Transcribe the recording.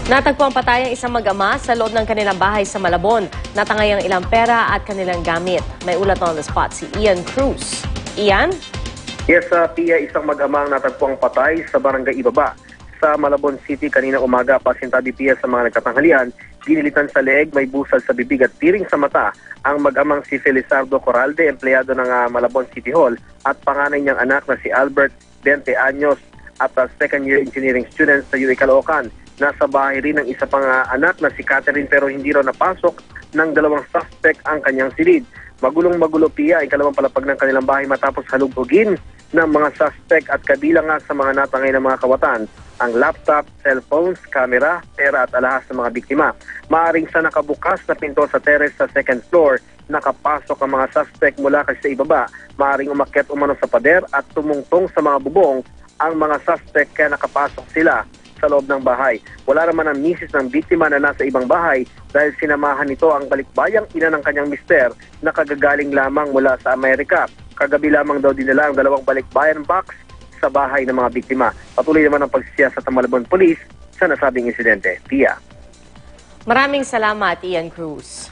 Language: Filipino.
Natagpo ang patay ang isang mag-ama sa loob ng kanilang bahay sa Malabon. Natangay ang ilang pera at kanilang gamit. May ulat on the spot si Ian Cruz. Ian? Yes, Pia, isang mag-ama ang natagpo ang patay sa Barangay Ibaba sa Malabon City kanina umaga. Pasintabi, Pia, sa mga nagkatanghalian. Ginilitan sa leeg, may busal sa bibig at tiring sa mata ang mag-amang si Felizardo Corralde, empleyado ng Malabon City Hall, at panganay niyang anak na si Albert, 20 anyos, at second-year engineering student sa UA Caloocan. Nasa bahay rin ng isa pang anak na si Catherine pero hindi raw napasok ng dalawang suspect ang kanyang silid. Magulong-magulo, Pia, ang ikalawang palapag ng kanilang bahay matapos halugugin ng mga suspect at kabilang nga sa mga natangay ng mga kawatan ang laptop, cellphones, camera, pera at alahas ng mga biktima. Maaring sa nakabukas na pinto sa terrace sa second floor, nakapasok ang mga suspect mula kasi sa ibaba. Maaring umakyat umano sa pader at tumungtong sa mga bubong ang mga suspect kaya nakapasok sila sa loob ng bahay. Wala naman ang misis ng biktima na nasa ibang bahay dahil sinamahan nito ang balikbayang ina ng kanyang mister na kagagaling lamang mula sa Amerika. Kagabi lamang daw dinala ang dalawang balikbayan box sa bahay ng mga biktima. Patuloy naman ang pagsisiyasat ng Malabon Police sa nasabing insidente. Pia. Maraming salamat, Ian Cruz.